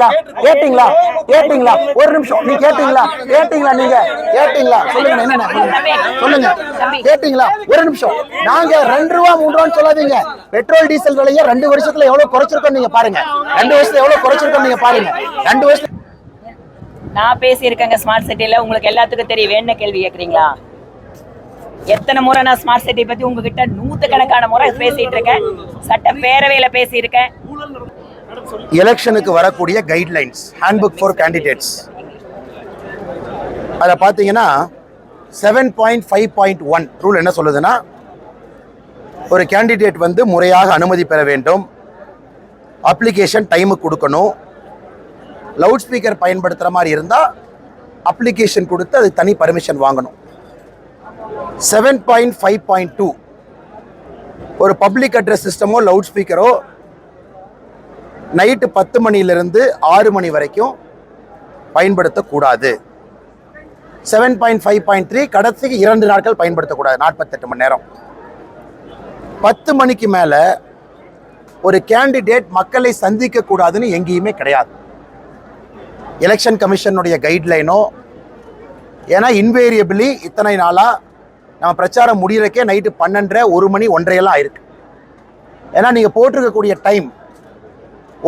கேட்டீங்களா கேட்டீங்களா கேட்டீங்களா ஒரு நிமிஷம் நீ கேட்டீங்களா கேட்டீங்களா நீங்க கேட்டீங்களா சொல்லுங்க என்னென்ன சொல்லுங்க கேட்டீங்களா ஒரு நிமிஷம் நாங்க 2 ரூபா 3 ரூபான்னு சொல்லாதீங்க பெட்ரோல் டீசல் விலையை 2 வருஷத்துல எவ்வளவு குறைச்சிருக்கோம் நீங்க பாருங்க 2 வருஷத்துல எவ்வளவு குறைச்சிருக்கோம் நீங்க பாருங்க 2 வருஷம் நான் பேசியிருக்கேங்க ஸ்மார்ட் சிட்டில உங்களுக்கு எல்லாத்துக்கும் தெரியும் என்ன கேள்வி கேட்குறீங்களா எத்தனை முறை நான் ஸ்மார்ட் சிட்டி பத்தி உங்ககிட்ட நூற்றுக்கணக்கான முறை பேசிட்டு இருக்கேன் சட்டப்பேரவையில பேசியிருக்கேன் எலெக்ஷனுக்கு வரக்கூடிய கைட்லைன்ஸ் ஹேண்ட்புக் ஃபார் கேண்டிடேட்ஸ் அதை பார்த்தீங்கன்னா 7.5.1 ரூல் என்ன சொல்லுதுன்னா ஒரு கேண்டிடேட் வந்து முறையாக அனுமதி பெற வேண்டும் அப்ளிகேஷன் டைமுக்கு கொடுக்கணும் லவுட் ஸ்பீக்கர் பயன்படுத்துகிற மாதிரி இருந்தால் அப்ளிகேஷன் கொடுத்து அது தனி பர்மிஷன் வாங்கணும் 7.5.2 ஒரு பப்ளிக் அட்ரஸ் சிஸ்டமோ லவுட் ஸ்பீக்கரோ நைட்டு 10 மணிலிருந்து 6 மணி வரைக்கும் பயன்படுத்தக்கூடாது 7.5.3 கடைசிக்கு 2 நாட்கள் பயன்படுத்தக்கூடாது 48 மணி நேரம் 10 மணிக்கு மேலே ஒரு கேண்டிடேட் மக்களை சந்திக்க கூடாதுன்னு எங்கேயுமே கிடையாது எலெக்ஷன் கமிஷனுடைய கைட்லைனோ ஏன்னா இன்வேரியபிளி இத்தனை நாளாக நம்ம பிரச்சாரம் முடிகிறக்கே நைட்டு 12:30 1 மணி 1:30 ஆயிருக்கு ஏன்னா நீங்கள் போட்டிருக்கக்கூடிய டைம்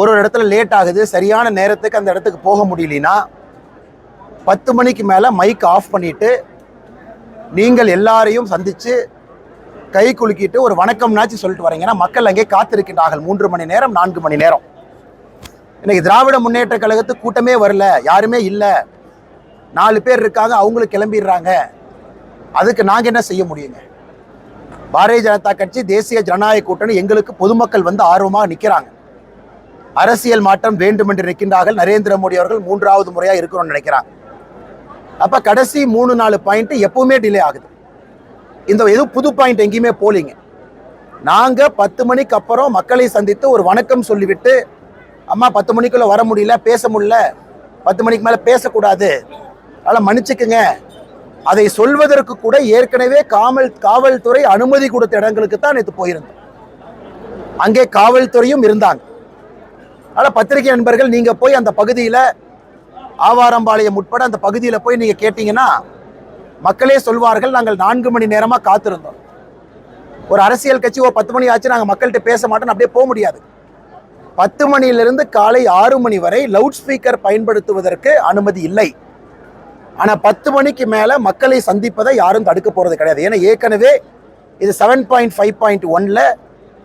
ஒரு இடத்துல லேட் ஆகுது சரியான நேரத்துக்கு அந்த இடத்துக்கு போக முடியலனா 10 மணிக்கு மேலே மைக் ஆஃப் பண்ணிவிட்டு நீங்கள் எல்லாரையும் சந்தித்து கை குலுக்கிட்டு ஒரு வணக்கம்னாச்சு சொல்லிட்டு வரீங்கன்னா மக்கள் அங்கே காத்திருக்கின்றார்கள் 3 மணி நேரம் 4 மணி நேரம் இன்னைக்கு திராவிட முன்னேற்ற கழகத்துக்கு கூட்டமே வரல யாருமே இல்லை 4 பேர் இருக்காங்க அவங்களுக்கு கிளம்பிடுறாங்க அதுக்கு நாங்கள் என்ன செய்ய முடியுங்க பாரதிய ஜனதா கட்சி தேசிய ஜனநாயக கூட்டணி எங்களுக்கு பொதுமக்கள் வந்து ஆர்வமாக நிற்கிறாங்க அரசியல் மாற்றம் வேண்டும் என்று நிற்கின்றார்கள் நரேந்திர மோடி அவர்கள் 3வது முறையாக இருக்கணும்னு நினைக்கிறாங்க அப்போ கடைசி 3-4 பாயிண்ட் எப்பவுமே டிலே ஆகுது இந்த எதுவும் புது பாயிண்ட் எங்கேயுமே போலிங்க நாங்கள் 10 மணிக்கு அப்புறம் மக்களை சந்தித்து ஒரு வணக்கம் சொல்லிவிட்டு அம்மா 10 மணிக்குள்ளே வர முடியல பேச முடியல 10 மணிக்கு மேலே பேசக்கூடாது அதனால் மன்னிச்சுக்குங்க அதை சொல்வதற்கு கூட ஏற்கனவே காவல்துறை அனுமதி கொடுத்த இடங்களுக்கு தான் நேற்று போயிருந்தோம் அங்கே காவல்துறையும் இருந்தாங்க அதனால் பத்திரிகை நண்பர்கள் நீங்கள் போய் அந்த பகுதியில் ஆவாரம்பாளையம் உட்பட அந்த பகுதியில் போய் நீங்கள் கேட்டீங்கன்னா மக்களே சொல்வார்கள் நாங்கள் 4 மணி நேரமாக காத்திருந்தோம் ஒரு அரசியல் கட்சி ஒரு 10 மணி ஆச்சு நாங்கள் மக்கள்கிட்ட பேச மாட்டோம்னு அப்படியே போக முடியாது 10 மணியிலிருந்து காலை 6 மணி வரை லவுட் ஸ்பீக்கர் பயன்படுத்துவதற்கு அனுமதி இல்லை ஆனால் 10 மணிக்கு மேலே மக்களை சந்திப்பதை யாரும் தடுக்க போகிறது கிடையாது ஏன்னா ஏற்கனவே இது 7.5.1ல்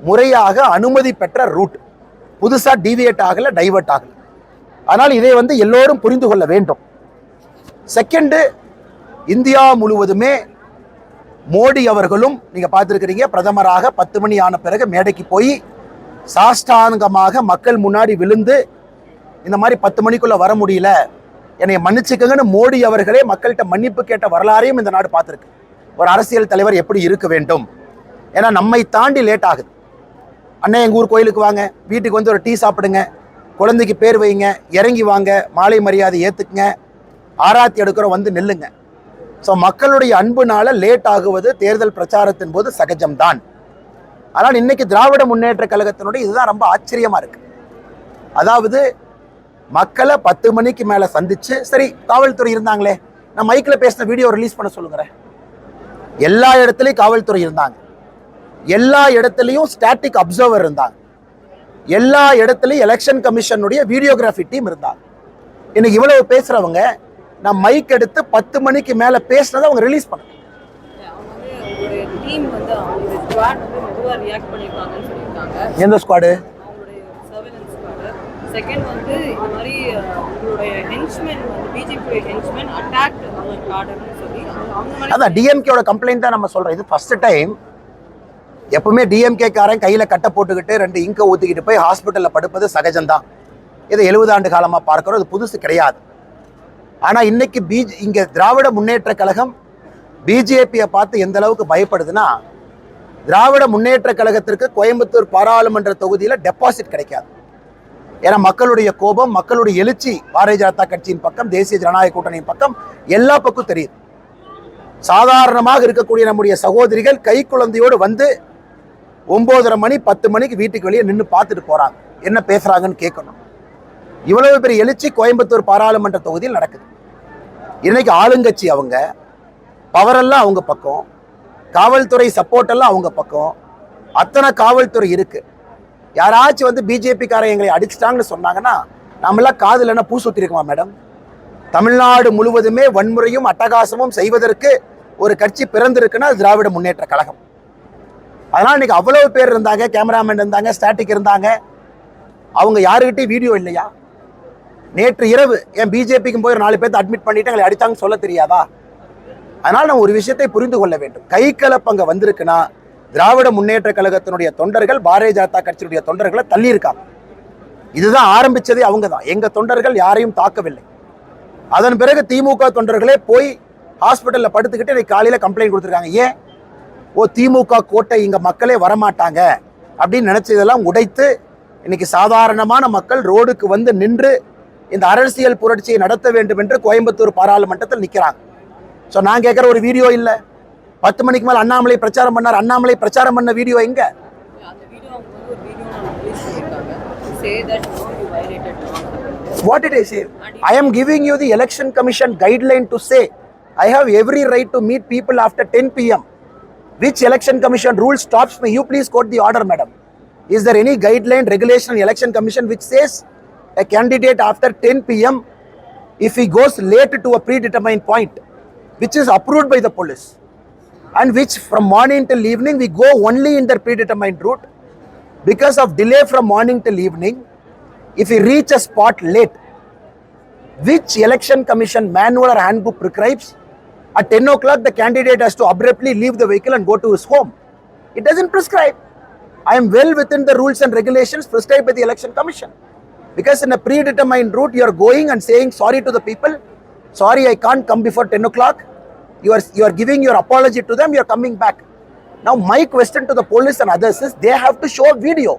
முறையாக அனுமதி பெற்ற ரூட் புதுசாக டீவியேட் ஆகலை டைவர்ட் ஆகலை ஆனால் இதை வந்து எல்லோரும் புரிந்து கொள்ள வேண்டும் செகண்டு இந்தியா முழுவதுமே மோடி அவர்களும் நீங்கள் பார்த்துருக்கிறீங்க பிரதமராக 10 மணி ஆன பிறகு மேடைக்கு போய் சாஷ்டாங்கமாக மக்கள் முன்னாடி விழுந்து இந்த மாதிரி 10 மணிக்குள்ளே வர முடியல என்னை மன்னிச்சுக்கங்கன்னு மோடி அவர்களே மக்கள்கிட்ட மன்னிப்பு கேட்ட வரலாறையும் இந்த நாடு பார்த்துருக்கு ஒரு அரசியல் தலைவர் எப்படி இருக்க வேண்டும் ஏன்னா நம்மை தாண்டி லேட் ஆகுது அண்ணன் எங்கள் ஊர் கோயிலுக்கு வாங்க வீட்டுக்கு வந்து ஒரு டீ சாப்பிடுங்க குழந்தைக்கு பேர் வைங்க இறங்கி வாங்க மாலை மரியாதை ஏற்றுக்குங்க ஆராத்தி எடுக்கிறோம் வந்து நில்லுங்க ஸோ மக்களுடைய அன்புனால லேட் ஆகுவது தேர்தல் பிரச்சாரத்தின் போது சகஜம்தான் ஆனால் இன்னைக்கு திராவிட முன்னேற்ற கழகத்தினுடைய இதுதான் ரொம்ப ஆச்சரியமாக இருக்கு அதாவது மக்களை 10 மணிக்கு மேலே சந்திச்சு சரி காவல்துறை இருந்தாங்களே நான் மைக்கில் பேசின வீடியோ ரிலீஸ் பண்ண சொல்லுங்கிறேன் எல்லா இடத்துலையும் காவல்துறை இருந்தாங்க எல்லா இடத்துலையும் ஸ்டாட்டிக் அப்சர்வர் இருந்தாங்க எல்லா இடத்துலையும் எலெக்ஷன் கமிஷனுடைய வீடியோகிராஃபி டீம் இருந்தாங்க இன்னைக்கு இவ்வளவு பேசுறவங்க நான் மைக் எடுத்து 10 மணிக்கு மேலே பேசினதை அவங்க ரிலீஸ் பண்ண எந்த ஸ்குவாடு செகண்ட் வந்து இந்த மாதிரி உங்களுடைய ஹென்ச்மேன் வந்து பிஜேபி ஹென்ச்மேன் அட்டாக்ட் அவர் கார்டுன்னு சொல்லி அதான் டிஎம்கேயோட கம்ப்ளைண்ட் தான் நம்ம சொல்றோம் இது ஃபர்ஸ்ட் டைம் எப்பவுமே டிஎம்கே காரன் கையில கட்டை போட்டுக்கிட்டு 2 இங்கை ஊத்திக்கிட்டு போய் ஹாஸ்பிட்டல்ல படுப்பது சகஜம்தான் இதை 70 ஆண்டு காலமா பார்க்கிறோம் இது புதுசு கிடையாது ஆனா இன்னைக்கு இங்க திராவிட முன்னேற்ற கழகம் பிஜேபியை பார்த்து எந்த அளவுக்கு பயப்படுதுன்னா திராவிட முன்னேற்ற கழகத்திற்கு கோயம்புத்தூர் பாராளுமன்ற தொகுதியில டெபாசிட் கிடைக்காது ஏன்னா மக்களுடைய கோபம் மக்களுடைய எழுச்சி பாரதிய ஜனதா கட்சியின் பக்கம் தேசிய ஜனநாயக கூட்டணியின் பக்கம் எல்லா பக்கம் தெரியுது சாதாரணமாக இருக்கக்கூடிய நம்முடைய சகோதரிகள் கை குழந்தையோடு வந்து 9:30 மணி 10 மணிக்கு வீட்டுக்கு வெளியே நின்று பார்த்துட்டு போறாங்க என்ன பேசுறாங்கன்னு கேட்கணும் இவ்வளவு பெரிய எழுச்சி கோயம்புத்தூர் பாராளுமன்ற தொகுதியில் நடக்குது. இன்னைக்கு ஆளுங்கட்சி அவங்க, பவரெல்லாம் அவங்க பக்கம், காவல்துறை சப்போர்ட் எல்லாம் அவங்க பக்கம், அத்தனை காவல்துறை இருக்கு. யாராச்சும் வந்து பிஜேபிக்காரன் எங்களை அடிச்சிட்டாங்கன்னு சொன்னாங்கன்னா நம்மளாம் காதுல என்ன பூ சுத்தி இருக்குமா மேடம்? தமிழ்நாடு முழுவதுமே வன்முறையும் அட்டகாசமும் செய்வதற்கு ஒரு கட்சி பிறந்திருக்குன்னா திராவிட முன்னேற்ற கழகம். அதனால இன்னைக்கு அவ்வளவு பேர் இருந்தாங்க, கேமராமேன் இருந்தாங்க, ஸ்டாட்டிக் இருந்தாங்க. அவங்க யாருக்கிட்டையும் வீடியோ இல்லையா? நேற்று இரவு என் பிஜேபிக்கும் போய் 4 பேர்த்து அட்மிட் பண்ணிட்டு எங்களை அடித்தாங்கன்னு சொல்ல தெரியாதா? அதனால நம்ம ஒரு விஷயத்தை புரிந்து கொள்ள வேண்டும். கைகலப்பு அங்க வந்திருக்குன்னா திராவிட முன்னேற்ற கழகத்தினுடைய தொண்டர்கள் பாரதிய ஜனதா கட்சியினுடைய தொண்டர்களை தள்ளி இருக்காங்க. இதுதான் ஆரம்பிச்சதே அவங்க தான். எங்க தொண்டர்கள் யாரையும் தாக்கவில்லை. அதன் பிறகு திமுக தொண்டர்களே போய் ஹாஸ்பிட்டல்ல படுத்துக்கிட்டு இன்னைக்கு காலையில கம்ப்ளைண்ட் கொடுத்துருக்காங்க. ஏன்? திமுக கோட்டை இங்க மக்களே வரமாட்டாங்க அப்படின்னு நினைச்சதெல்லாம் உடைத்து இன்னைக்கு சாதாரணமான மக்கள் ரோடுக்கு வந்து நின்று இந்த அரசியல் புரட்சியை நடத்த வேண்டும் என்று கோயம்புத்தூர் பாராளுமன்றத்தில் நிற்கிறாங்க. ஸோ நான் கேட்குற ஒரு வீடியோ இல்லை. 10 மணிக்கு மேலே அண்ணாமலை பிரச்சாரம் பண்ணார். அண்ணாமலை பிரச்சாரம் பண்ண வீடியோ எங்க? What did I say? I am giving you the Election Commission guideline to say I have every right to meet people after 10 p.m. Which Election Commission rule stops me? You please quote the order, madam. Is there any guideline, regulation in Election Commission which says a candidate after 10 p.m. if he goes late to a predetermined point, which is approved by the police, and which from morning till evening we go only in the predetermined route, because of delay from morning till evening, if we reach a spot late, which Election Commission manual or handbook prescribes at 10 o'clock the candidate has to abruptly leave the vehicle and go to his home? It doesn't prescribe. I am well within the rules and regulations prescribed by the Election Commission. Because in a predetermined route, you are going and saying sorry to the people. Sorry, I can't come before 10 o'clock. You are giving your apology to them. You are coming back. Now, my question to the police and others is they have to show a video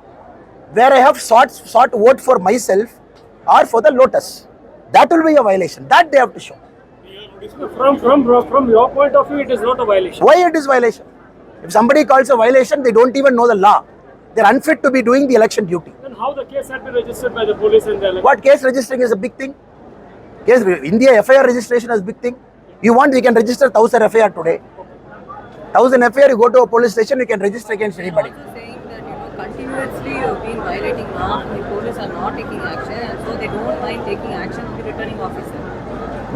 where I have sought vote for myself or for the Lotus. That will be a violation. That they have to show. From your point of view, it is not a violation. Why it is violation? If somebody calls a violation, they don't even know the law. They are unfit to be doing the election duty. Then how the case had been registered by the police and the election? What case registering is a big thing? Case India FIR registration is a big thing. You want, we can register 1000 FIR today. 1000 FIR, you go to a police station, you can register against anybody. Also saying that continuously you've been violating law and the police are not taking action, and so they don't mind taking action on the returning officer.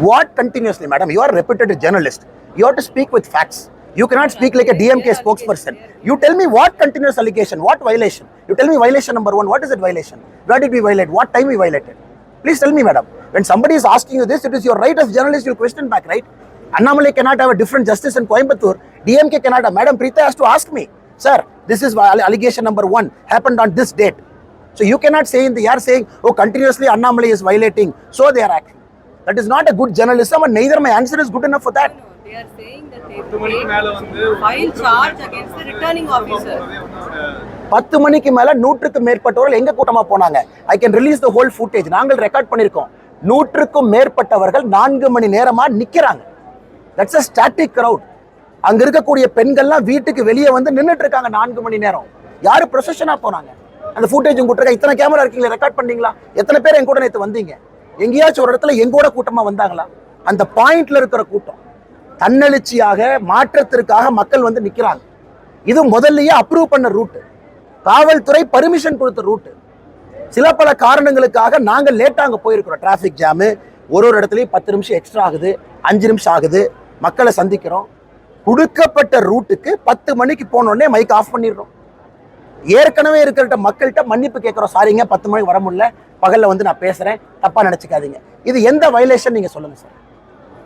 What continuously, madam? You are a reputed journalist. You have to speak with facts. You cannot speak like a DMK spokesperson. You tell me what continuous allegation, what violation. You tell me violation number 1. What is it violation? Where did we violate? What time we violated? Please tell me, madam. When somebody is asking you this, it is your right as journalist. You'll question back, right? Annamalai cannot have a different justice in Coimbatore. DMK cannot have. Madam Preeta has to ask me, sir, this is allegation number 1 happened on this date. So you cannot say in the air saying, oh, continuously Annamalai is violating, so they are acting. That is not a good journalism, and neither my answer is good enough for that. No, they are saying that they file charge against the returning officer. 10 மணிக்கு மேல 100க்கு மேற்பட்டவர்கள் எங்க கூட்டமா போனாங்க? I can release the whole footage. நாங்கள் record பண்ணிருக்கோம். 100க்கும் மேற்பட்டவர்கள் 4 மணி நேரமா நிக்கிறாங்க. That's a static crowd. அங்க இருக்கக்கூடிய பெண்கள்லாம் வீட்டுக்கு வெளியே வந்து நின்னுட்டு இருக்காங்க 4 மணி நேரம். யாரு ப்ரொசஷனா போனாங்க? அந்த ஃபுட்டேஜ் உங்க கிட்ட இத்தனை கேமரா இருக்கீங்களா? ரெக்கார்ட் பண்ணீங்களா? எத்தனை பேர் என் கூட நேத்து வந்தீங்க? எங்கேயாச்சும் ஒரு இடத்துல எங்கூட கூட்டமா வந்தாங்களா? அந்த பாயிண்ட்ல இருக்கிற கூட்டம் தன்னெழுச்சியாக மாற்றத்திற்காக மக்கள் வந்து நிக்கிறாங்க. இது முதல்லயே அப்ரூவ் பண்ண ரூட், காவல்துறை பர்மிஷன் கொடுத்த ரூட். சில பல காரணங்களுக்காக நாங்க லேட்டா அங்க போயிருக்கிறோம். டிராபிக் ஜாமு, ஒரு இடத்துலயும் 10 நிமிஷம் எக்ஸ்ட்ரா ஆகுது, 5 நிமிஷம் ஆகுது, மக்களை சந்திக்கிறோம். கொடுக்கப்பட்ட ரூட்டுக்கு 10 மணிக்கு போனோடனே மைக் ஆஃப் பண்ணிடுறோம். ஏற்கனவே இருக்கிற மக்கள்கிட்ட மன்னிப்பு கேட்கிறோம். சாரிங்க, 10 மணிக்கு வர முடியல, பகல்ல வந்து நான் பேசுறேன், தப்பா நினைச்சுக்காதீங்க. இது எந்த வயலேஷன் நீங்க சொல்லுங்க சார்?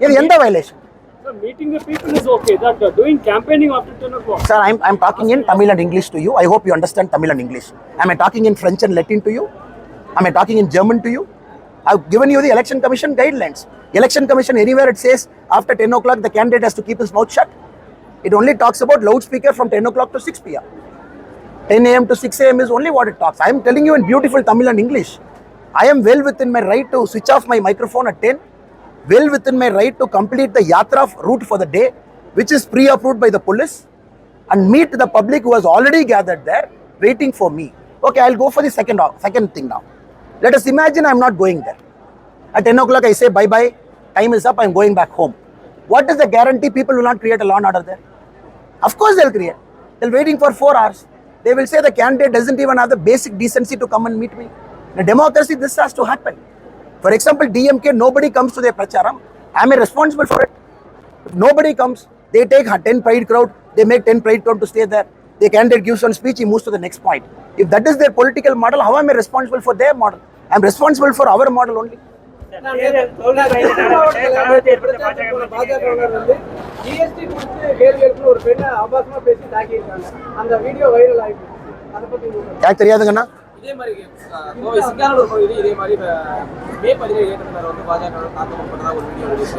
இது எந்த violation? Sir, meeting the people is okay. That doing campaigning after 10 o'clock. Sir, I'm talking in Tamil and English to you. I hope you understand Tamil and English. Am I talking in French and Latin to you? Am I talking in German to you? I've given you the Election Commission guidelines. Election Commission, anywhere it says after 10 o'clock the candidate has to keep his mouth shut. It only talks about loudspeaker from 10 o'clock to 6 p.m. 10 a.m. to 6 a.m. is only what it talks. I am telling you in beautiful Tamil and English. I am well within my right to switch off my microphone at 10. Well within my right to complete the yatra route for the day, which is pre-approved by the police, and meet the public who has already gathered there waiting for me. Okay, I'll go for the second thing now. Let us imagine I'm not going there. At 10 o'clock I say bye-bye, time is up, I'm going back home. What is the guarantee people will not create a law and order there? Of course they'll create. They're waiting for 4 hours. They will say the candidate doesn't even have the basic decency to come and meet me. In a democracy, this has to happen. For example, DMK, nobody comes to their pracharam. Am I responsible for it? If nobody comes, they take 10 pride crowd, they make 10 pride crowd to stay there. The candidate gives one speech, he moves to the next point. If that is their political model, how am I responsible for their model? I'm responsible for our model only. யாருக்கு தெரியாதுங்கண்ணா?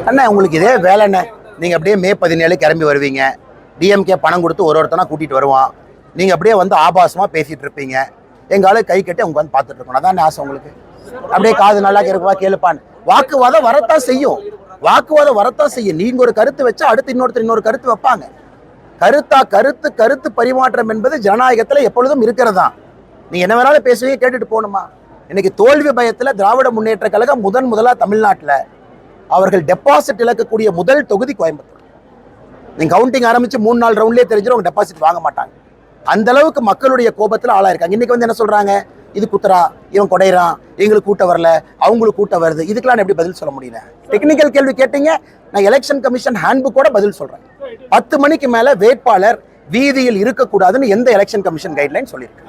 அண்ணா உங்களுக்கு இதே வேலைண்ணே. நீங்க அப்படியே மே 17 கிளம்பி வருவீங்க. DMK பணம் கொடுத்து ஒருத்தனா கூட்டிட்டு வருவான். நீங்க அப்படியே வந்து ஆபாசமா பேசிட்டு இருப்பீங்க. எங்கால கை கட்டி அவங்க வந்து பார்த்துட்டு இருக்கணும். அதான் ஆசை உங்களுக்கு. அப்படியே காது நல்லா கேட்குவா கேளுப்பான்னு. வாக்குவாதம் வரத்தான் செய்யும். வாக்குவாதம் வரத்தான் செய்யும். நீங்க ஒரு கருத்து வச்சா அடுத்து இன்னொரு கருத்து வைப்பாங்க. கருத்து பரிமாற்றம் என்பது ஜனநாயகத்துல எப்பொழுதும் இருக்கிறதா. நீ என்ன வேணாலும் பேசுவீங்க, கேட்டுட்டு போகணுமா? இன்னைக்கு தோல்வி பயத்துல திராவிட முன்னேற்ற கழகம் முதலா தமிழ்நாட்டில் அவர்கள் டெபாசிட் இழக்கக்கூடிய முதல் தொகுதி கோயம்புத்தூர். நீங்க கவுண்டிங் ஆரம்பிச்சு 3-4 ரவுண்ட்லேயே தெரிஞ்சிடும் அவங்க டெபாசிட் வாங்க மாட்டாங்க. அந்த அளவுக்கு மக்களுடைய கோபத்தில் ஆளாயிருக்காங்க. இன்னைக்கு வந்து என்ன சொல்றாங்க? இது குத்துறா, இவன் கொடைறான், எங்களுக்கு கூட்டம் வரல, அவங்களுக்கு கூட்டம் வருது. இதுக்கெல்லாம் எப்படி பதில் சொல்ல முடியல? டெக்னிக்கல் கேள்வி கேட்டீங்க, நான் எலெக்ஷன் கமிஷன் ஹேண்ட்புக்கோட பதில் சொல்றேன். 10 மணிக்கு மேல வேட்பாளர் வீதியில் இருக்கக்கூடாதுன்னு எந்த எலெக்ஷன் கமிஷன் கைட்லைன் சொல்லியிருக்கு?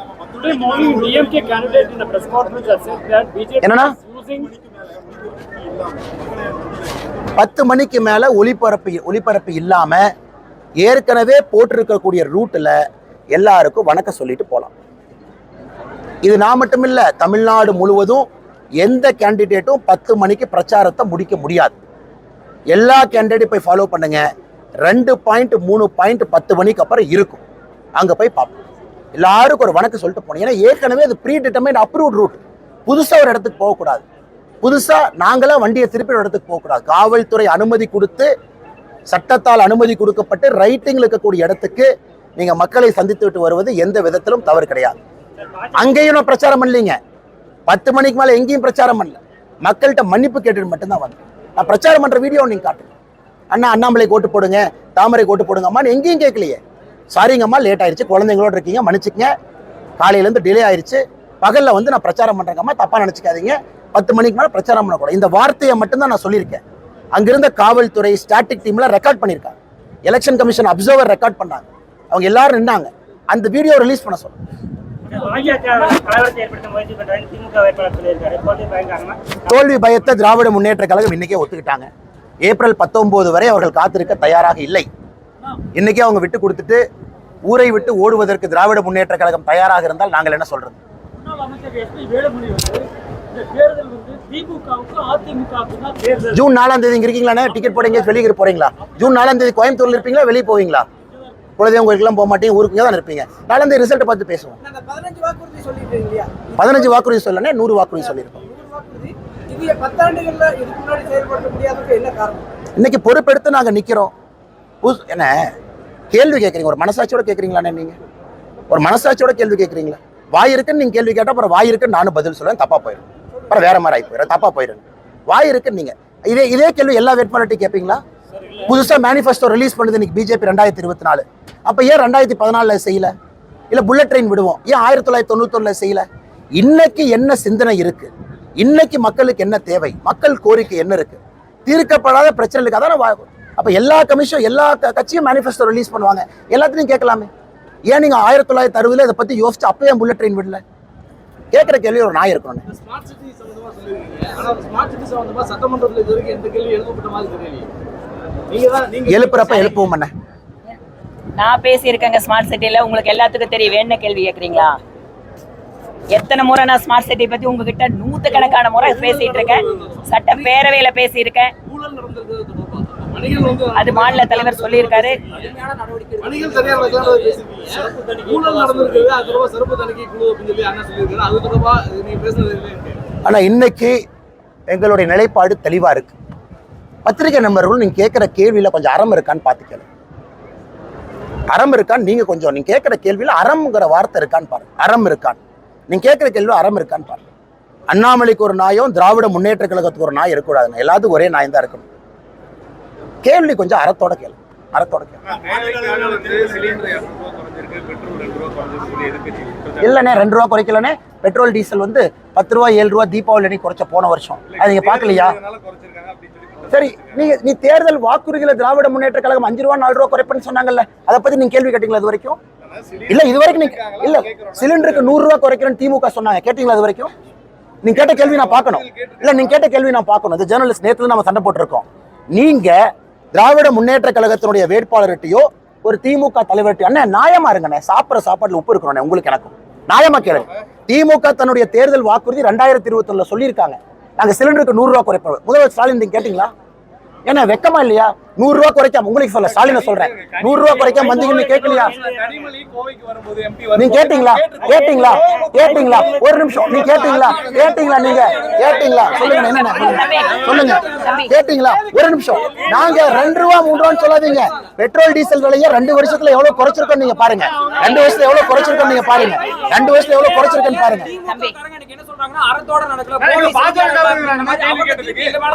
என்னன்னா 10 மணிக்கு மேல ஒளிபரப்பு இல்லாம ஏற்கனவே போட்டிருக்கக்கூடிய ரூட்ல எல்லாருக்கும் வணக்கம் சொல்லிட்டு போலாம். இது நான் மட்டும் இல்ல, தமிழ்நாடு முழுவதும் எந்த கேண்டிடேட்டும் 10 மணிக்கு பிரச்சாரத்தை முடிக்க முடியாது. எல்லா கேண்டிடேட்டும் போய் ஃபாலோ பண்ணுங்க. 2 பாயிண்ட் 3 பாயிண்ட் 10 மணிக்கு அப்புறம் இருக்கும். அங்க போய் பார்ப்போம். எல்லாருக்கும் ஒரு வணக்கம் சொல்லிட்டு போனோம். ஏன்னா ஏற்கனவே அது ப்ரீ டிட்டர்மைன்ட் அப்ரூவ்ட் ரூட். புதுசா ஒரு இடத்துக்கு போகக்கூடாது. புதுசா நாங்களா வண்டியை திருப்பி ஒரு இடத்துக்கு போகக்கூடாது. காவல்துறை அனுமதி கொடுத்து, சட்டத்தால் அனுமதி கொடுக்கப்பட்டு ரைட்டிங்ல இருக்கக்கூடிய இடத்துக்கு நீங்க மக்களை சந்தித்து விட்டு வருவது எந்த விதத்திலும் தவறு கிடையாது. அங்கேயும் நான் பிரச்சாரம் பண்ணலீங்க. 10 மணிக்கு மேல எங்கேயும் பிரச்சாரம் பண்ணல. மக்கள்கிட்ட மன்னிப்பு கேட்டுட்டு மட்டும்தான் வந்தேன். நான் பிரச்சாரம் பண்ற வீடியோ நீங்க காட்டுங்க. அண்ணா அண்ணாமலை ஓட்டு போடுங்க, தாமரை ஓட்டு போடுங்க அம்மான்னு எங்கேயும் கேட்கலையே. சாரிங்கம்மா, லேட் ஆயிடுச்சு, குழந்தைங்களோட இருக்கீங்க, மன்னிச்சுக்கங்க, காலையில இருந்து டிலே ஆயிடுச்சு, பகல்ல வந்து நான் பிரச்சாரம் பண்றேங்கம்மா, தப்பா நினைச்சுக்காதீங்க, 10 மணிக்கு மேல பிரச்சாரம் பண்ணக்கூடாது. இந்த வார்த்தையை மட்டும்தான் நான் சொல்லியிருக்கேன். அங்கிருந்த காவல்துறை ஸ்டாட்டிக் டீம்ல ரெக்கார்ட் பண்ணியிருக்காங்க. எலெக்ஷன் கமிஷன் அப்சர்வர் ரெக்கார்ட் பண்ணாங்க. அவங்க எல்லாரும் நின்னாங்க. அந்த வீடியோ ரிலீஸ் பண்ண சொல்லுங்க. தோல்வி பயத்தை திராவிட முன்னேற்ற கழகம் இன்னைக்கே ஒத்துக்கிட்டாங்க. ஏப்ரல் 19 வரை அவர்கள் காத்திருக்க தயாராக இல்லை. இன்னைக்கே அவங்க விட்டு கொடுத்துட்டு ஊரை விட்டு ஓடுவதற்கு திராவிட முன்னேற்ற கழகம் தயாராக இருந்தால் நாங்கள் என்ன சொல்றது? ஜூன் 4ஆம் தேதி இருக்கீங்களா? டிக்கெட் போடுங்க, வெளியே போறீங்களா? ஜூன் 4ஆம் தேதி கோயம்புத்தூர்ல இருப்பீங்களா, வெளியே போவீங்களா? குலதெய்வம் கோயிலுக்குலாம் போக மாட்டீங்க, ஊருக்கு தான் இருப்பீங்க. 4ஆம் தேதி ரிசல்ட் பார்த்து பேசுவோம். 15 வாக்குறுதி சொல்லனே 100 வாக்குறுதி சொல்லியிருக்கோம். இன்னைக்கு பொறுப்பெடுத்து நாங்க நிக்கிறோம். என்ன கேள்வி கேட்குறீங்க? ஒரு மனசாட்சியோட கேட்குறீங்களாண்ணே? நீங்க ஒரு மனசாட்சியோட கேள்வி கேட்குறீங்களா? வாய் இருக்குன்னு நீங்க கேள்வி கேட்டால் அப்புறம் வாய் இருக்குன்னு நானும் பதில் சொல்லுவேன், தப்பா போயிடும். அப்புறம் வேற மாதிரி ஆகி போயிடும், தப்பா போயிடும். வாய் இருக்குன்னு நீங்க இதே கேள்வி எல்லா வேட்பாளர்ட்டையும் கேட்பீங்களா? புதுசா மேனிஃபெஸ்டோ ரிலீஸ் பண்ணுது இன்னைக்கு பிஜேபி 2024. அப்ப ஏன் 2014 செய்யல? இல்ல புல்லட் ட்ரெயின் விடுவோம், ஏன் 1991 செய்யல? இன்னைக்கு என்ன சிந்தனை இருக்கு? இன்னைக்கு மக்களுக்கு என்ன தேவை? மக்கள் கோரிக்கை என்ன இருக்கு? தீர்க்கப்படாத பிரச்சனைகளுக்கு அதான். அப்ப எல்லா கமிஷன் எல்லா கட்சியும் மேனிஃபெஸ்டோ ரிலீஸ் பண்ணுவாங்க, எல்லாத்தையும் கேட்கலாமே. ஏன் நீங்க 1960 இதை பத்தி யோசிச்சு அப்பயே புல்லட் ட்ரெயின் விடல? கேட்கிற கேள்வி ஒரு நாய் இருக்கணும். எழுப்புறப்ப எழுப்புவோம். நான் பேசியிருக்கேங்க ஸ்மார்ட் சிட்டில. உங்களுக்கு எல்லாத்துக்கும் தெரியும். வேண கேள்வி கேட்குறீங்களா? எத்தனை முறை நான் ஸ்மார்ட் சிட்டி பத்தி உங்ககிட்ட 100கணக்கான முறை பேசிட்டு இருக்கேன். சட்ட பேரவையில பேசியிருக்கேன். அது மாநில தலைவர் சொல்லியிருக்காரு. ஆனா இன்னைக்கு எங்களுடைய நிலைப்பாடு தெளிவா இருக்கு. பத்திரிகை நண்பர்கள், நீங்க கேட்கிற கேள்வியில கொஞ்சம் அறம் இருக்கான்னு பாத்துக்கல. அறம் இருக்கான்னு நீங்க கொஞ்சம் நீங்க கேட்கிற கேள்வியில அறம்ங்கிற வார்த்தை இருக்கான்னு பாருங்க. அறம் இருக்கான்னு நீங்க கேட்கிற கேள்வி அறம் இருக்கான்னு பாருங்க. அண்ணாமலைக்கு ஒரு நாயம், திராவிட முன்னேற்ற கழகத்துக்கு ஒரு நாய் இருக்கக்கூடாதுங்க. எல்லாத்துக்கும் ஒரே நாயம் தான் இருக்கணும். கேள்வி கொஞ்சம் அறத்தோட கேள்வி, அறத்தோட கேள்வி. இல்லைண்ணே 2 ரூபா குறைக்கலண்ணே. பெட்ரோல் டீசல் வந்து 10 ரூபா 7 ரூபா தீபாவளி அன்னைக்கு குறைச்ச போன வருஷம். அது நீங்க பாக்கலையா? சரி, நீ தேர்தல் வாக்குறுதியில திராவிட முன்னேற்ற கழகம் 5 ரூபா 4 ரூபா குறைப்புன்னு சொன்னாங்கல்ல, அதை பத்தி நீங்க கேள்வி கேட்டீங்களா இது வரைக்கும்? இல்ல இது வரைக்கும் நீங்க இல்ல சிலிண்டருக்கு 100 ரூபா குறைக்கிறேன்னு திமுக சொன்னாங்க, கேட்டீங்களா இது வரைக்கும்? நீங்க கேட்ட கேள்வி நான் பார்க்கணும். இல்ல நீங்க கேட்ட கேள்வி நான் பார்க்கணும். இது ஜேர்னலிஸ்ட் நேத்துல நம்ம சண்டை போட்டுருக்கோம். நீங்க திராவிட முன்னேற்ற கழகத்தினுடைய வேட்பாளர்கிட்டயோ ஒரு திமுக தலைவர்கிட்ட அண்ணன் நியாயமா இருங்கண்ணே, சாப்பிட்ற சாப்பாடுல உப்பு இருக்கணும் உங்களுக்கு எனக்கும் நியாயமா கேளுங்க. திமுக தன்னுடைய தேர்தல் வாக்குறுதி 2021 சொல்லியிருக்காங்க, நாங்க சிலிண்டருக்கு 100 ரூபா குறைப்போம். முதல்வர் ஸ்டாலின் நீங்க கேட்டீங்களா? ஏன்னா வெக்கமா இல்லையா? 100 ரூபா குறைக்காம உங்களுக்கு சொல்ல ஸ்டாலின சொல்றேன், 100 ரூபா குறைக்காம வந்தீங்கன்னு கேட்கலையா? நீங்க கேட்டீங்களா? கேட்டீங்களா? கேட்டீங்களா? ஒரு நிமிஷம், நீங்க கேட்டீங்களா? கேட்டீங்களா? நீங்க கேட்டீங்களா? சொல்லுங்க என்ன சொல்லுங்க, கேட்டீங்களா? ஒரு நிமிஷம். நாங்க 2 ரூபா 3 ரூபான்னு சொல்லாதீங்க. பெட்ரோல் டீசல் விலையை 2 வருஷத்துல எவ்வளவு குறைச்சிருக்கோம் நீங்க பாருங்க. 2 வருஷத்துல எவ்வளவு குறைச்சிருக்கோம் நீங்க பாருங்க. 2 வருஷத்துல எவ்வளவு குறைச்சிருக்கேன்னு பாருங்க.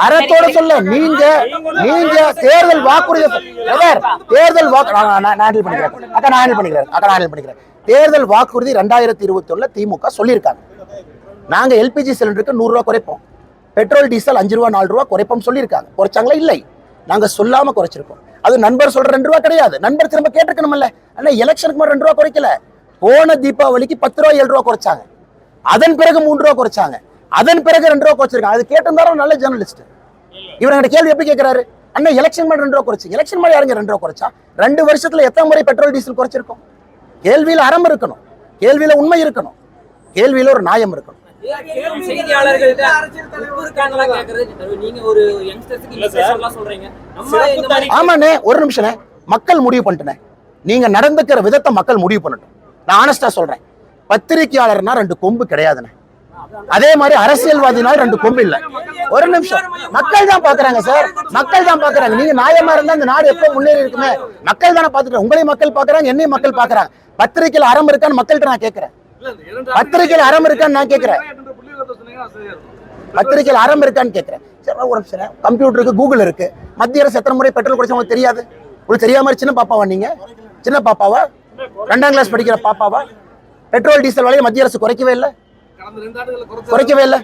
அறத்தோட சொல்ல நீங்க தேர்தல் வாக்குறுதி தேர்தல் தேர்தல் வாக்குறுதி 2021 திமுக சொல்லியிருக்காங்க, நாங்க எல்பிஜி சிலிண்டருக்கு 100 ரூபா குறைப்போம், பெட்ரோல் டீசல் 5 ரூபா 4 ரூபா குறைப்போம் சொல்லியிருக்காங்க. குறைச்சாங்களா? இல்லை, நாங்க சொல்லாம குறைச்சிருக்கோம். அது நண்பர் சொல்ற 2 ரூபா கிடையாது. நண்பர் திரும்ப கேட்டுக்கணும்ல. ஆனா எலெக்ஷனுக்கு மட்டும் 2 ரூபா குறைக்கல. போன தீபாவளிக்கு 10 ரூபா 7 ரூபா குறைச்சாங்க, அதன் பிறகு 3 ரூபா குறைச்சாங்க, அதன் பிறகு 2 ரூபா குறைச்சிருக்காங்க. அது கேட்டிருந்தாலும் நல்ல ஜேர்னலிஸ்ட். இவங்க கேள்வி எப்படி கேட்கிறாரு? அண்ணா எலெக்ஷன் மாதிரி 2 ரூபா குறைச்சு, எலெக்ஷன் மாதிரி யாருங்க 2 ரூபா குறைச்சா? 2 வருஷத்துல எத்தனை முறை பெட்ரோல் டீசல் குறைச்சிருக்கோம்? கேள்வியில அறம் இருக்கணும், கேள்வியில உண்மை இருக்கணும், கேள்வியில ஒரு நியாயம் இருக்கணும். ஆமாண்ணே, ஒரு நிமிஷம், மக்கள் முடிவு பண்ணிட்டேன். நீங்க நடந்துக்கிற விதத்தை மக்கள் முடிவு பண்ணட்டும். நான் ஆனஸ்டா சொல்றேன், பத்திரிகையாளர்னா 2 கொம்பு கிடையாதுண்ணே. அதே மாதிரி அரசியல்வாதினால் 2 கொம்பு இல்ல. ஒரு நிமிஷம், மக்கள் தான் பாக்குறாங்க சார், மக்கள் தான் பாக்குறாங்க. நீங்க நியாயமா இருந்தா இந்த நாடு எப்போ முன்னேறி இருக்குமே? மக்கள் தானே பாத்துட்டு, உங்களையும் மக்கள் பாக்குறாங்க, என்னையும் மக்கள் பாக்குறாங்க. பத்திரிகையில் அறம் இருக்கான்னு மக்கள்கிட்ட நான் கேட்கிறேன். பத்திரிகையில் அறம் இருக்கான்னு நான் கேட்கிறேன். பத்திரிகையில் அறம் இருக்கான்னு கேட்கிறேன். ஒரு நிமிஷம், கம்ப்யூட்டருக்கு கூகுள் இருக்கு. மத்திய அரசு எத்தனை முறை பெட்ரோல் குறைச்சா உங்களுக்கு தெரியாது? உங்களுக்கு தெரியாம சின்ன பாப்பாவா நீங்க? சின்ன பாப்பாவா? 2ஆம் கிளாஸ் படிக்கிற பாப்பாவா? பெட்ரோல் டீசல் விலையை மத்திய அரசு குறைக்கவே இல்லை, குறைக்கவே இல்லை.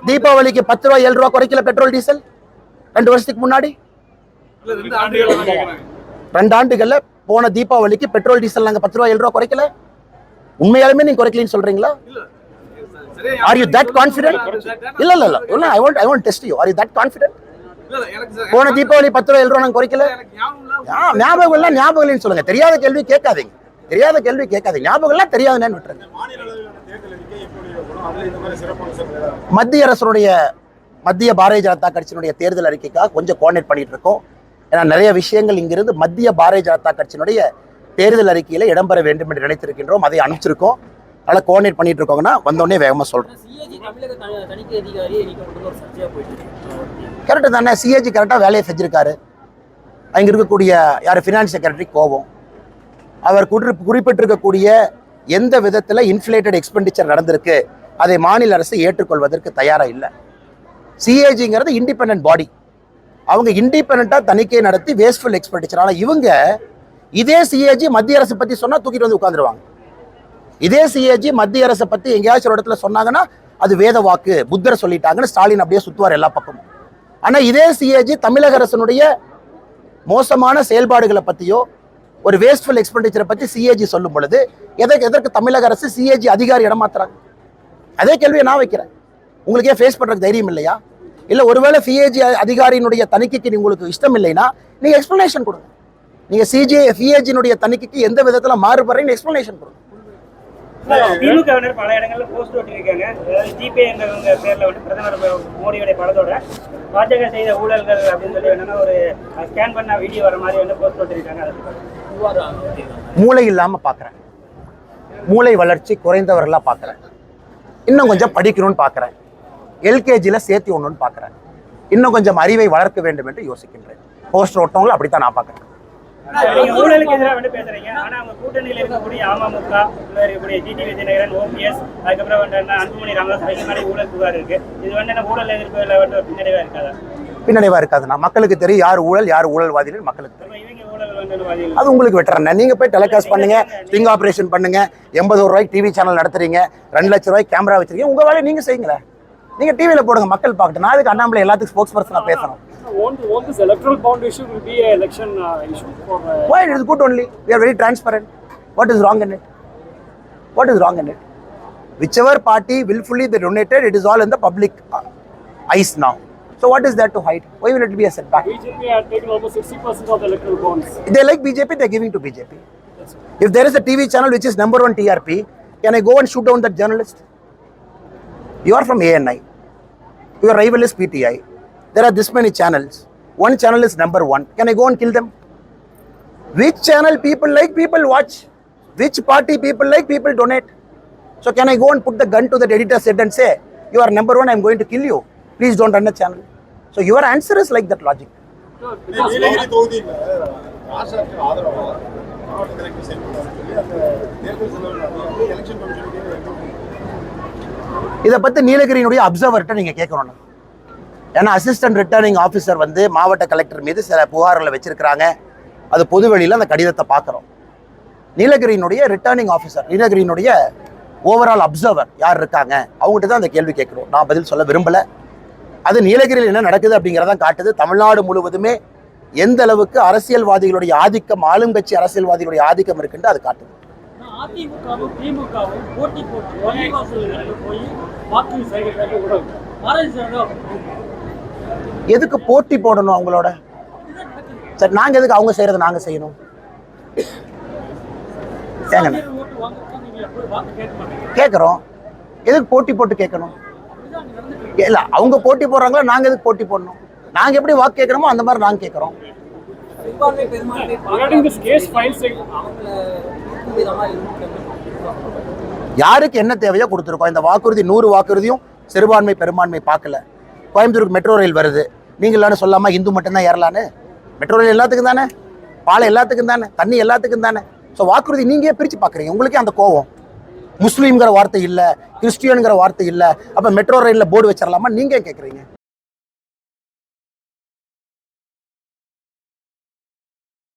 தீபாவளிக்கு 10 ரூபா 7 ரூபா குறைக்கல பெட்ரோல் டீசல் 2 வருஷத்துக்கு முன்னாடி. 2 ஆண்டுகள்ல போன தீபாவளிக்கு பெட்ரோல் டீசல் நாங்க 10 ரூபா 7 ரூபா குறைக்கல. உண்மையாலுமே நீங்க குறைக்கலன்னு சொல்றீங்களா? Are you that confident? இல்ல இல்ல இல்ல, I want test you. Are you that confident? போன தீபாவளி 10 ரூபா 7 ரூபா நாங்க குறைக்கல. ஞாபகம் இல்ல, ஞாபகம் இல்லைன்னு சொல்லுங்க. தெரியாத கேள்வி கேட்காதீங்க, தெரியாத கேள்வி கேட்காதீங்க. ஞாபகம் எல்லாம் தெரியாதுன்னு விட்டுருங்க. மத்திய அரசுடைய மத்திய பாரதிய ஜனதா கட்சியினுடைய தேர்தல் அறிக்கைக்காக கொஞ்சம் கோஆர்டினேட் பண்ணிட்டு இருக்கோம். ஏன்னா நிறைய விஷயங்கள் இங்கிருந்து மத்திய பாரதிய ஜனதா கட்சியினுடைய தேர்தல் அறிக்கையில இடம்பெற வேண்டும் என்று நினைத்திருக்கின்றோம். அதை அனுப்பிச்சிருக்கோம். அதனால கோஆர்டினேட் பண்ணிட்டு இருக்கோங்கன்னா வந்தோடனே வேகமா சொல்றோம். கரெக்டு தானே? சிஏஜி கரெக்டா வேலையை செஞ்சிருக்காரு. அங்க இருக்கக்கூடிய யார் ஃபினான்ஸ் செக்ரட்டரி கோபம், அவர் குறிப்பிட்டிருக்கக்கூடிய எந்த விதத்துல இன்ஃப்ளேட்டட் எக்ஸ்பெண்டிச்சர் நடந்திருக்கு அதை மாநில அரசு ஏற்றுக்கொள்வதற்கு தயாரா இல்லை. சிஏஜிங்கிறது இண்டிபெண்டன்ட் பாடி, அவங்க இண்டிபெண்டா தணிக்கை நடத்தி வேஸ்ட்ஃபுல் எக்ஸ்பெண்டிச்சர். ஆனால் இவங்க இதே சிஏஜி மத்திய அரசு பத்தி சொன்னா தூக்கிட்டு வந்து உட்காந்துருவாங்க. இதே சிஏஜி மத்திய அரசை பத்தி எங்கேயாச்சும் ஒரு இடத்துல சொன்னாங்கன்னா அது வேத வாக்கு, புத்தர் சொல்லிட்டாங்கன்னு ஸ்டாலின் அப்படியே சுத்துவார் எல்லா பக்கமும். ஆனா இதே சிஏஜி தமிழக அரசனுடைய மோசமான செயல்பாடுகளை பத்தியோ ஒரு வேஸ்ட்ஃபுல் எக்ஸ்பெண்டிச்சரை பத்தி சிஏஜி சொல்லும் பொழுது எதற்கு தமிழக அரசு சிஏஜி அதிகாரி இடமாத்துறாங்க? அதே கேள்வியை நான் வைக்கிறேன். உங்களுக்கு ஏன் ஃபேஸ் பண்றதுக்கு தைரியம் இல்லையா? இல்ல ஒருவேளை சிஏஜி அதிகாரியினுடைய தணிக்கைக்கு உங்களுக்கு இஷ்டம் இல்லைன்னா நீங்க எக்ஸ்பிளனேஷன் கொடுங்க. நீங்க சிஏஜியினுடைய தணிக்கைக்கு எந்த விதத்துல மாறுபடுறீங்க எக்ஸ்பிளனேஷன் கொடுங்க. திமுகவினர் பல இடங்கள்ல போஸ்ட் ஒட்டிருக்காங்க. ஜிபே என்ற பேர்ல வந்து பிரதமர் மோடியோட படத்தோட பாஜக செய்த ஊழல்கள் அப்படின்னு சொல்லி என்னன்னா ஒரு ஸ்கேன் பண்ண வீடியோ வர மாதிரி வந்து போஸ்ட் ஒட்டிருக்காங்க. மூளை இல்லாம பாக்குறேன், மூளை வளர்ச்சி குறைந்தவர்களா பாக்குறேன், இன்னும் கொஞ்சம் படிக்கணும்னு பாக்குறேன், எல்கேஜியில் சேர்த்து ஒண்ணுன்னு பாக்குறேன், இன்னும் கொஞ்சம் அறிவை வளர்க்க வேண்டும் என்று யோசிக்கின்றேன். போஸ்டர் ஓட்டவங்களும் அப்படித்தான் நான் பாக்குறேன். நீங்க ஊழலுக்கு எதிராக வந்து பேசுறீங்க. ஆனா அவங்க கூட்டணியில இருக்கக்கூடிய அமமுக, உள்ள இருக்கக்கூடிய டிடி விஜயநகரன், ஓபிஎஸ், அதுக்கப்புறம் வந்து அன்புமணி ராமதாஸ் மாதிரி ஊழல் புகார் இருக்கு. இது வந்து என்ன ஊழல் எதிர்ப்புல வந்து பின்னடைவா இருக்காதா? பின்னடைவா இருக்காதுண்ணா. மக்களுக்கு தெரியும் யார் ஊழல் யார் ஊழல்வாதிகள் மக்களுக்கு தெரியும். இவங்க ஊழல் வந்து அது உங்களுக்கு வெட்டுறேன். நீங்க போய் டெலிகாஸ்ட் பண்ணுங்க, ஸ்டிங் ஆபரேஷன் பண்ணுங்க, 81 ரூபாய்க்கு டிவி சேனல் நடத்துறீங்க, 2 லட்சம் ரூபாய்க்கு கேமரா வச்சிருக்கீங்க, உங்க வேலையை நீங்க செய்யுங்களேன். நீங்க டிவியில போடுங்க, மக்கள் பார்க்கட்டும். நான் அதுக்கு அண்ணாமலை எல்லாத்துக்கும் ஸ்போக்ஸ் பர்சனா பேசணும். Won't this electoral bond issue will be an election issue for? Why it is good only? We are very transparent. What is wrong in it? What is wrong in it? Whichever party willfully they donated, it is all in the public eyes now. So what is there to hide? Why will it be a setback? BJP had taken almost 60% of the electoral bonds. If they like BJP, they are giving to BJP. If there is a TV channel which is #1 TRP, can I go and shoot down that journalist? You are from ANI. Your rival is PTI. There are this many channels. One channel is #1. Can I go and kill them? Which channel people like, people watch. Which party people like, people donate. So can I go and put the gun to the editor's head and say, you are #1, I am going to kill you. Please don't run a channel. So your answer is like that logic. Nilgiri தொகுதியில் ஆஷாக்கு ஆதரவா மாவட்ட collector செயல்படுறாரு சொல்லி அந்த தேர்தல் செலவு election கமிஷனுக்கு இதை பற்றி நீலகிரியினுடைய அப்சர்வர்கிட்ட நீங்கள் கேட்கணும். ஏன்னா அசிஸ்டன்ட் ரிட்டர்னிங் ஆஃபீஸர் வந்து மாவட்ட கலெக்டர் மீது சில புகார்களை வச்சிருக்கிறாங்க. அது பொதுவெளியில் அந்த கடிதத்தை பார்க்குறோம். நீலகிரியினுடைய ரிட்டர்னிங் ஆஃபீஸர், நீலகிரியினுடைய ஓவரால் அப்சர்வர் யார் இருக்காங்க, அவங்ககிட்ட தான் அந்த கேள்வி கேட்குறோம். நான் பதில் சொல்ல விரும்பலை. அது நீலகிரியில் என்ன நடக்குது அப்படிங்கிறதான் காட்டுது. தமிழ்நாடு முழுவதுமே எந்த அளவுக்கு அரசியல்வாதிகளுடைய ஆதிக்கம், ஆளுங்கட்சி அரசியல்வாதிகளுடைய ஆதிக்கம் இருக்குன்னு அது காட்டுது. அதிமுகவும் திமுகவும் போட்டி போட்டு வாக்குவாசல்களில் போய் வாக்கு சேகரிக்க விடுறாங்க. எதுக்கு போட்டி போடணும் அவங்களோட? சரி, நாங்க எதுக்கு அவங்க செய்யறதை நாங்க செய்யணும்? கேட்குறோம். எதுக்கு போட்டி போட்டு கேட்கணும்? இல்ல, அவங்க போட்டி போடுறாங்களா, நாங்க எதுக்கு போட்டி போடணும்? நாங்க எப்படி வாக்கு கேட்கறோமோ அந்த மாதிரி நாங்க கேட்கறோம். யாருக்கு என்ன தேவையோ கொடுத்துருக்கோம். இந்த வாக்குறுதி 100 வாக்குறுதியும் சிறுபான்மை பெரும்பான்மை பார்க்கல. கோயம்புத்தூருக்கு மெட்ரோ ரயில் வருது, நீங்களான்னு சொல்லாம இந்து மட்டும்தான் ஏறலான்னு? மெட்ரோ ரயில் எல்லாத்துக்கும் தானே, பாலை எல்லாத்துக்கும் தானே, தண்ணி எல்லாத்துக்கும் தானே. ஸோ வாக்குறுதி நீங்க பிரிச்சு பாக்குறீங்க. உங்களுக்கே அந்த கோவம். முஸ்லீம்ங்கிற வார்த்தை இல்லை, கிறிஸ்டியனுங்கிற வார்த்தை இல்லை, அப்ப மெட்ரோ ரயில்ல போர்டு வச்சிடலாமா நீங்க கேட்குறீங்க?